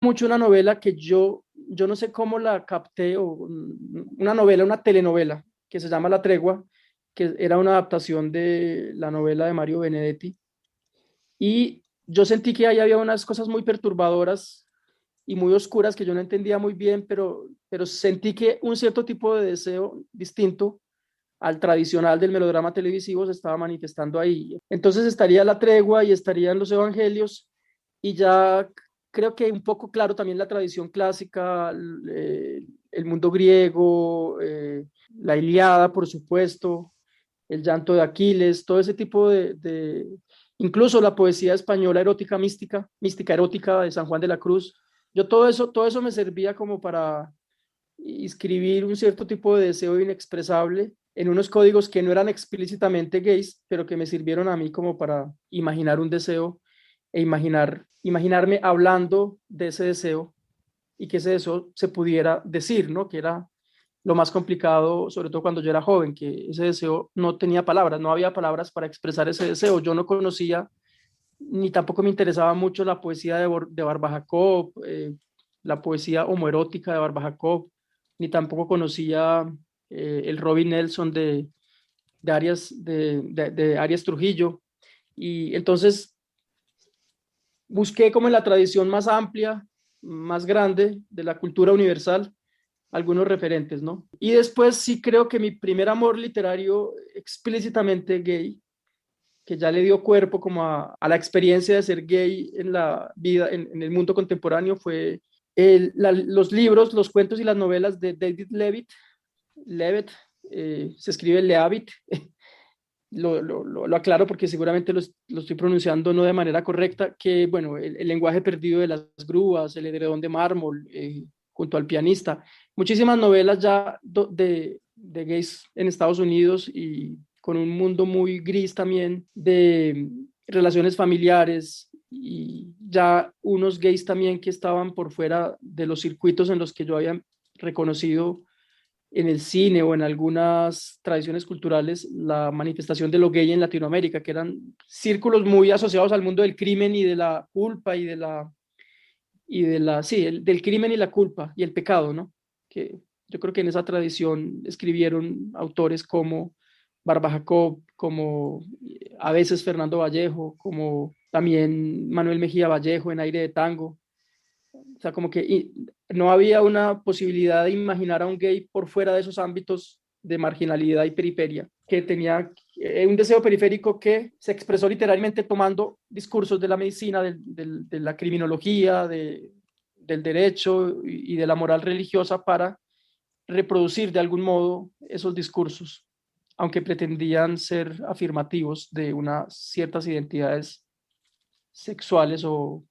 mucho una novela que yo no sé cómo la capté, una novela, una telenovela que se llama La Tregua, que era una adaptación de la novela de Mario Benedetti. Y yo sentí que ahí había unas cosas muy perturbadoras y muy oscuras que yo no entendía muy bien, pero sentí que un cierto tipo de deseo distinto al tradicional del melodrama televisivo se estaba manifestando ahí. Entonces estaría La Tregua y estarían los Evangelios y ya creo que un poco claro también la tradición clásica, el mundo griego, la Ilíada, por supuesto, el llanto de Aquiles, todo ese tipo incluso la poesía española erótica mística, mística erótica de San Juan de la Cruz. Yo todo eso me servía como para escribir un cierto tipo de deseo inexpresable en unos códigos que no eran explícitamente gays, pero que me sirvieron a mí como para imaginar un deseo e imaginarme hablando de ese deseo y que ese deseo se pudiera decir, ¿no? Que era lo más complicado, sobre todo cuando yo era joven, que ese deseo no tenía palabras, no había palabras para expresar ese deseo. Yo no conocía ni tampoco me interesaba mucho la poesía de Barba Jacob, la poesía homoerótica de Barba Jacob, ni tampoco conocía el Robin Nelson de Arias Trujillo. Y entonces busqué como en la tradición más amplia, más grande de la cultura universal, algunos referentes, ¿no? Y después sí creo que mi primer amor literario explícitamente gay que ya le dio cuerpo como a la experiencia de ser gay en la vida, en el mundo contemporáneo, fue los libros, los cuentos y las novelas de David Levitt, se escribe Leavitt, lo aclaro porque seguramente lo estoy pronunciando no de manera correcta, que bueno, el lenguaje perdido de las grúas, el edredón de mármol, junto al pianista, muchísimas novelas ya de gays en Estados Unidos y con un mundo muy gris también de relaciones familiares y ya unos gays también que estaban por fuera de los circuitos en los que yo había reconocido en el cine o en algunas tradiciones culturales la manifestación de lo gay en Latinoamérica, que eran círculos muy asociados al mundo del crimen y de la culpa sí, del crimen y la culpa y el pecado, ¿no? Que yo creo que en esa tradición escribieron autores como Barba Jacob, como a veces Fernando Vallejo, como también Manuel Mejía Vallejo en Aire de Tango. O sea, como que no había una posibilidad de imaginar a un gay por fuera de esos ámbitos de marginalidad y periferia, que tenía un deseo periférico que se expresó literalmente tomando discursos de la medicina, de la criminología, del derecho y de la moral religiosa para reproducir de algún modo esos discursos, aunque pretendían ser afirmativos de unas ciertas identidades sexuales o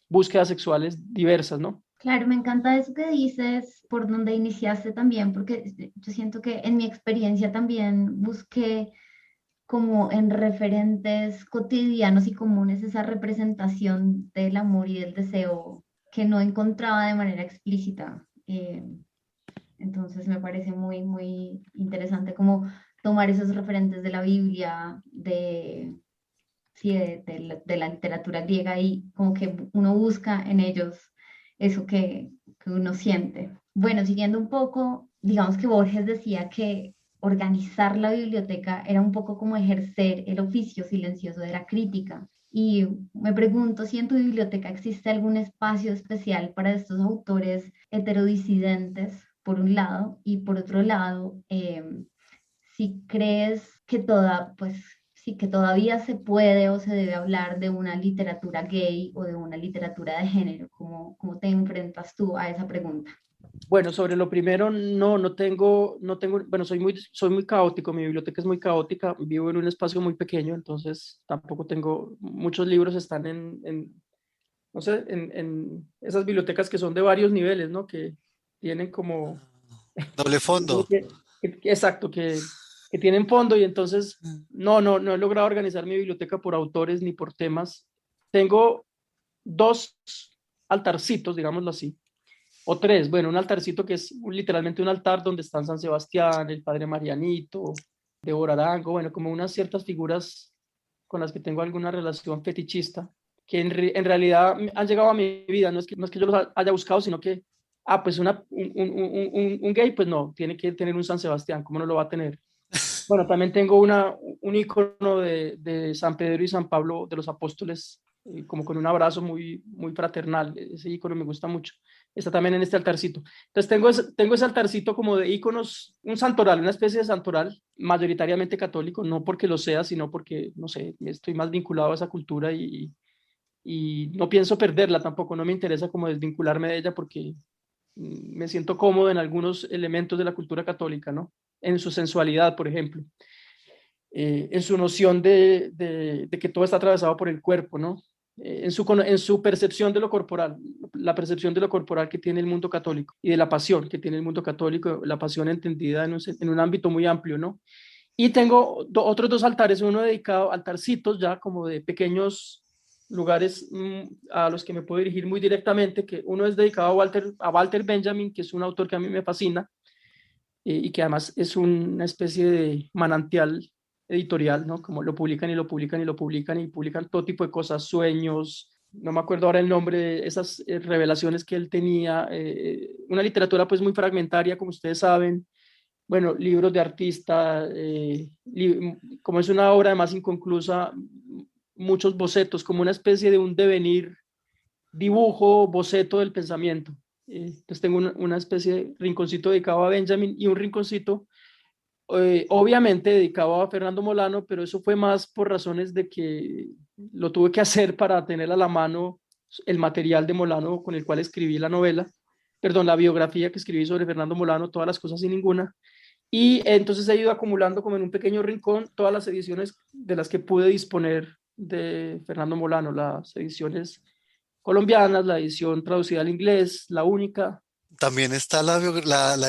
búsquedas sexuales diversas, ¿no? Claro, me encanta eso que dices, por donde iniciaste también, porque yo siento que en mi experiencia también busqué como en referentes cotidianos y comunes esa representación del amor y del deseo que no encontraba de manera explícita. Entonces me parece muy, muy interesante como tomar esos referentes de la Biblia, sí, de la literatura griega y como que uno busca en ellos eso que uno siente. Bueno, siguiendo un poco, digamos que Borges decía que organizar la biblioteca era un poco como ejercer el oficio silencioso de la crítica. Y me pregunto si en tu biblioteca existe algún espacio especial para estos autores heterodisidentes, por un lado, y por otro lado, si crees que pues sí, que todavía se puede o se debe hablar de una literatura gay o de una literatura de género, ¿cómo te enfrentas tú a esa pregunta? Bueno, sobre lo primero, no tengo, bueno, soy muy caótico, mi biblioteca es muy caótica, vivo en un espacio muy pequeño, entonces tampoco tengo, muchos libros están no sé, en esas bibliotecas que son de varios niveles, ¿no? Que tienen como, Doble fondo. exacto, que tienen fondo y entonces no he logrado organizar mi biblioteca por autores ni por temas. Tengo dos altarcitos, digámoslo así o tres, bueno, un altarcito que es literalmente un altar donde están San Sebastián, el Padre Marianito, Débora Arango, bueno, como unas ciertas figuras con las que tengo alguna relación fetichista. que en realidad han llegado a mi vida. No es que yo los haya buscado, sino que, pues un gay, pues no, tiene que tener un San Sebastián, ¿cómo no lo va a tener? Bueno, también tengo un icono de San Pedro y San Pablo de los apóstoles, como con un abrazo muy, muy fraternal. Ese icono me gusta mucho. Está también en este altarcito. Entonces tengo ese altarcito como de iconos, un santoral, una especie de santoral, mayoritariamente católico, no porque lo sea, sino porque, no sé, estoy más vinculado a esa cultura y no pienso perderla tampoco. No me interesa como desvincularme de ella porque me siento cómodo en algunos elementos de la cultura católica, ¿no? En su sensualidad, por ejemplo, en su noción de que todo está atravesado por el cuerpo, ¿no? En su percepción de lo corporal, la percepción de lo corporal que tiene el mundo católico y de la pasión que tiene el mundo católico, la pasión entendida en un ámbito muy amplio, ¿no? Y tengo otros dos altares, uno dedicado a altarcitos ya como de pequeños lugares a los que me puedo dirigir muy directamente, que uno es dedicado a Walter Benjamin, que es un autor que a mí me fascina, y que además es una especie de manantial editorial, ¿no? Como lo publican y lo publican y lo publican y publican todo tipo de cosas, sueños, no me acuerdo ahora el nombre de esas revelaciones que él tenía, una literatura pues muy fragmentaria, como ustedes saben, bueno, libros de artista, como es una obra además inconclusa, muchos bocetos, como una especie de un devenir, dibujo, boceto del pensamiento. Entonces tengo una especie de rinconcito dedicado a Benjamin y un rinconcito, obviamente dedicado a Fernando Molano, pero eso fue más por razones de que lo tuve que hacer para tener a la mano el material de Molano con el cual escribí la novela, perdón, la biografía que escribí sobre Fernando Molano, todas las cosas y ninguna. Y entonces he ido acumulando como en un pequeño rincón todas las ediciones de las que pude disponer de Fernando Molano, las ediciones colombianas, la edición traducida al inglés, la única. También está la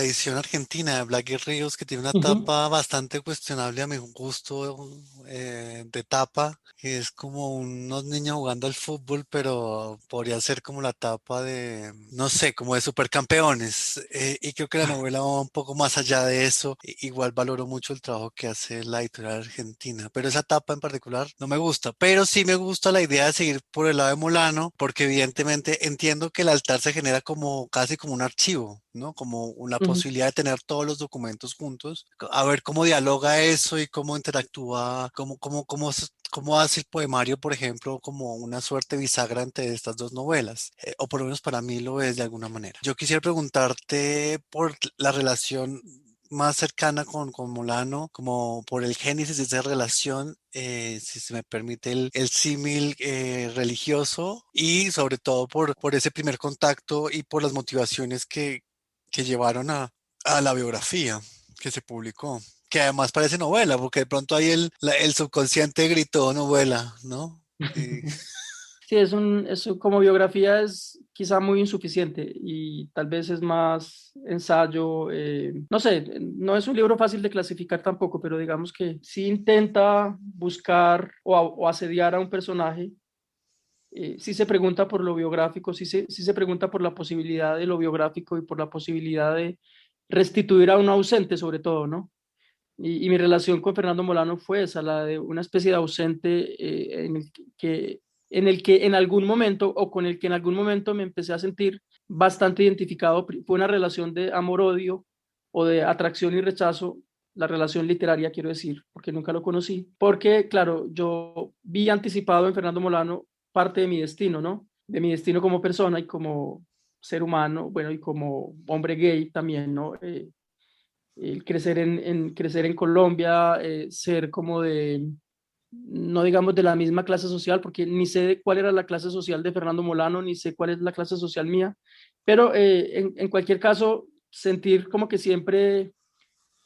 edición argentina de Black Ríos, que tiene una Ujú, tapa bastante cuestionable a mi gusto, de tapa, que es como unos niños jugando al fútbol, pero podría ser como la tapa de, no sé, como de supercampeones. Y creo que la novela va un poco más allá de eso. Igual valoro mucho el trabajo que hace la editorial argentina, pero esa tapa en particular no me gusta. Pero sí me gusta la idea de seguir por el lado de Molano, porque evidentemente entiendo que el altar se genera como casi como un archivo, ¿no? Como una ujú. posibilidad de tener todos los documentos juntos, a ver cómo dialoga eso y cómo interactúa, cómo hace el poemario, por ejemplo, como una suerte bisagra entre estas dos novelas, o por lo menos para mí lo es de alguna manera. Yo quisiera preguntarte por la relación más cercana con Molano, como por el génesis de esa relación, si se me permite el símil, religioso, y sobre todo por ese primer contacto y por las motivaciones que llevaron a la biografía que se publicó, que además parece novela, porque de pronto ahí el subconsciente gritó novela, ¿no? Y Sí, como biografía es quizá muy insuficiente y tal vez es más ensayo, no sé, no es un libro fácil de clasificar tampoco, pero digamos que sí intenta buscar o asediar a un personaje, sí se pregunta por lo biográfico, sí se pregunta por la posibilidad de lo biográfico y por la posibilidad de restituir a un ausente sobre todo, ¿no? Y mi relación con Fernando Molano fue esa, la de una especie de ausente, en el que en algún momento o con el que en algún momento me empecé a sentir bastante identificado. Fue una relación de amor-odio o de atracción y rechazo, la relación literaria quiero decir, porque nunca lo conocí, porque claro, yo vi anticipado en Fernando Molano parte de mi destino, ¿no? De mi destino como persona y como ser humano, bueno, y como hombre gay también, ¿no? El crecer en Colombia, ser como no digamos de la misma clase social, porque ni sé cuál era la clase social de Fernando Molano, ni sé cuál es la clase social mía, pero en cualquier caso, sentir como que siempre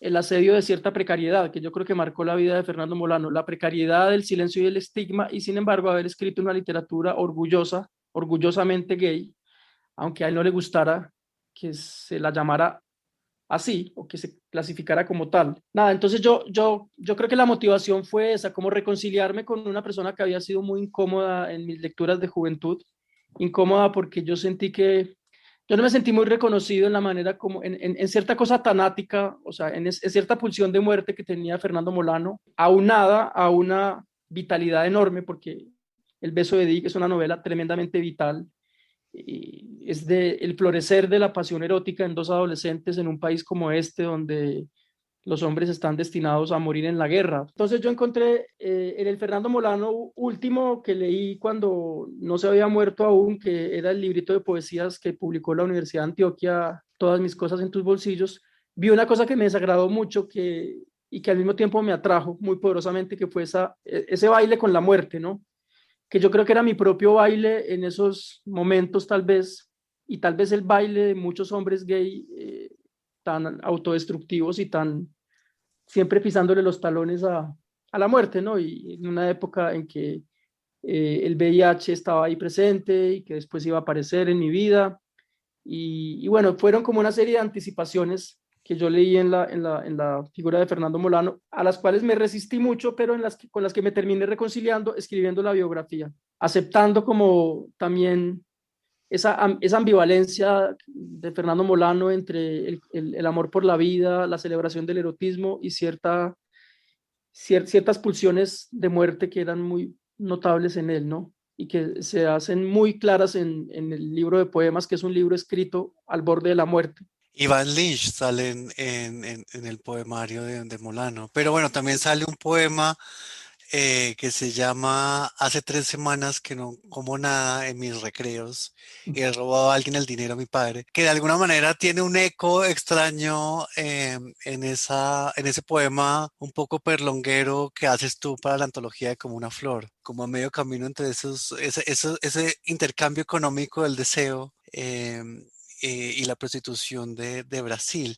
el asedio de cierta precariedad, que yo creo que marcó la vida de Fernando Molano, la precariedad del silencio y el estigma, y sin embargo haber escrito una literatura orgullosa, orgullosamente gay, aunque a él no le gustara que se la llamara así o que se clasificara como tal. Nada, entonces yo creo que la motivación fue esa, como reconciliarme con una persona que había sido muy incómoda en mis lecturas de juventud, incómoda porque yo no me sentí muy reconocido en la manera como, en cierta cosa tanática, o sea, en cierta pulsión de muerte que tenía Fernando Molano, aunada a una vitalidad enorme, porque El beso de Dick es una novela tremendamente vital. Es de el florecer de la pasión erótica en dos adolescentes en un país como este, donde los hombres están destinados a morir en la guerra. Entonces yo encontré en el Fernando Molano último que leí cuando no se había muerto aún, que era el librito de poesías que publicó la Universidad de Antioquia, Todas mis cosas en tus bolsillos, vi una cosa que me desagradó mucho y que al mismo tiempo me atrajo muy poderosamente, que fue ese baile con la muerte, ¿no? Que yo creo que era mi propio baile en esos momentos tal vez, y tal vez el baile de muchos hombres gay tan autodestructivos y tan siempre pisándole los talones a la muerte, ¿no? Y en una época en que el VIH estaba ahí presente y que después iba a aparecer en mi vida. Y bueno, fueron como una serie de anticipaciones que yo leí en la figura de Fernando Molano, a las cuales me resistí mucho, pero con las que me terminé reconciliando escribiendo la biografía, aceptando como también esa ambivalencia de Fernando Molano entre el amor por la vida, la celebración del erotismo y ciertas pulsiones de muerte que eran muy notables en él, ¿no? Y que se hacen muy claras en el libro de poemas, que es un libro escrito al borde de la muerte. Iván Lynch sale en el poemario de Molano. Pero bueno, también sale un poema que se llama Hace 3 semanas que no como nada en mis recreos y he robado a alguien el dinero a mi padre, que de alguna manera tiene un eco extraño en ese poema un poco perlonguero que haces tú para la antología de Como una flor, como a medio camino entre ese intercambio económico del deseo. Y la prostitución de Brasil.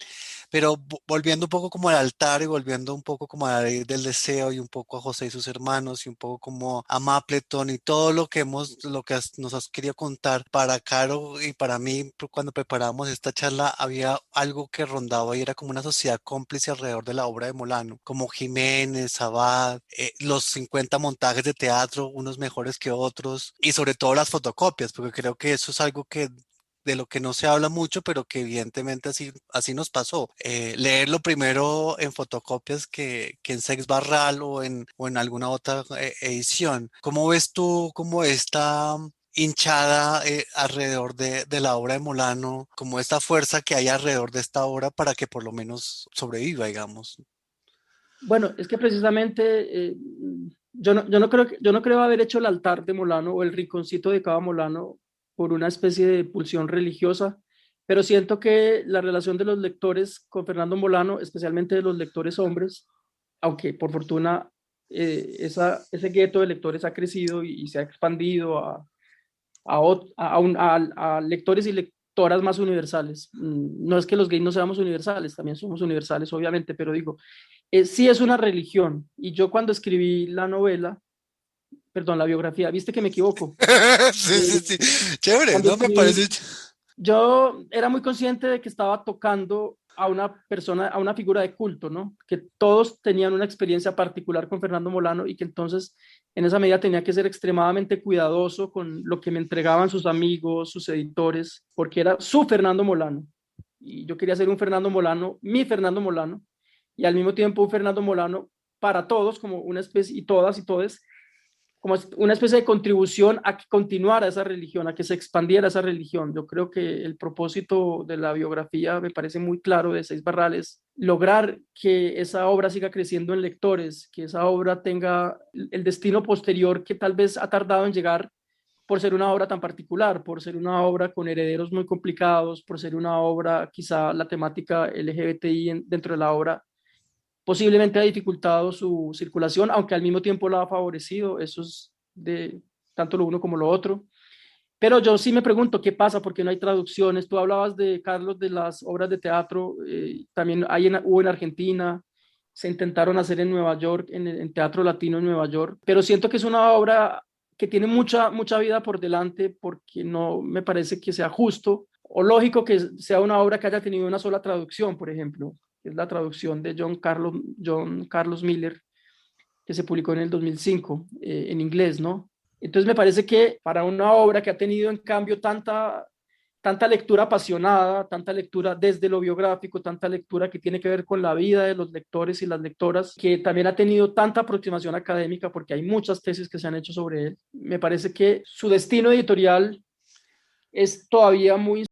Pero volviendo un poco como al altar y volviendo un poco como a la ley del deseo y un poco a José y sus hermanos y un poco como a Mapleton y todo lo que nos has querido contar para Caro y para mí cuando preparábamos esta charla había algo que rondaba y era como una sociedad cómplice alrededor de la obra de Molano, como Jiménez, Abad, los 50 montajes de teatro, unos mejores que otros y sobre todo las fotocopias, porque creo que eso es algo que de lo que no se habla mucho, pero que evidentemente así nos pasó. Leerlo primero en fotocopias que en Sex Barral o en alguna otra edición. ¿Cómo ves tú como esta hinchada alrededor de la obra de Molano, como esta fuerza que hay alrededor de esta obra para que por lo menos sobreviva, digamos? Bueno, es que precisamente yo no creo haber hecho el altar de Molano o el rinconcito de cada Molano por una especie de pulsión religiosa, pero siento que la relación de los lectores con Fernando Molano, especialmente de los lectores hombres, aunque por fortuna ese gueto de lectores ha crecido y se ha expandido a lectores y lectoras más universales. No es que los gays no seamos universales, también somos universales, obviamente, pero digo, sí es una religión. Y yo cuando escribí la novela, perdón, la biografía, viste que me equivoco. Sí, Eh, sí, sí. Chévere, Cuando ¿no? Me parece. escribí, yo era muy consciente de que estaba tocando a una persona, a una figura de culto, ¿no? Que todos tenían una experiencia particular con Fernando Molano y que entonces en esa medida tenía que ser extremadamente cuidadoso con lo que me entregaban sus amigos, sus editores, porque era su Fernando Molano. Y yo quería ser un Fernando Molano, mi Fernando Molano, y al mismo tiempo un Fernando Molano para todos, como una especie, y todas y todes, como una especie de contribución a que continuara esa religión, a que se expandiera esa religión. Yo creo que el propósito de la biografía me parece muy claro de Seis Barrales, lograr que esa obra siga creciendo en lectores, que esa obra tenga el destino posterior que tal vez ha tardado en llegar por ser una obra tan particular, por ser una obra con herederos muy complicados, por ser una obra, quizá la temática LGBTI dentro de la obra posiblemente ha dificultado su circulación, aunque al mismo tiempo la ha favorecido. Eso es de tanto lo uno como lo otro. Pero yo sí me pregunto qué pasa, porque no hay traducciones. Tú hablabas de, Carlos, de las obras de teatro, también hubo en Argentina, se intentaron hacer en Nueva York, en Teatro Latino en Nueva York, pero siento que es una obra que tiene mucha vida por delante, porque no me parece que sea justo o lógico que sea una obra que haya tenido una sola traducción, por ejemplo, que es la traducción de John Carlos Miller, que se publicó en el 2005 en inglés, ¿no? Entonces me parece que para una obra que ha tenido en cambio tanta lectura apasionada, tanta lectura desde lo biográfico, tanta lectura que tiene que ver con la vida de los lectores y las lectoras, que también ha tenido tanta aproximación académica porque hay muchas tesis que se han hecho sobre él. Me parece que su destino editorial es todavía muy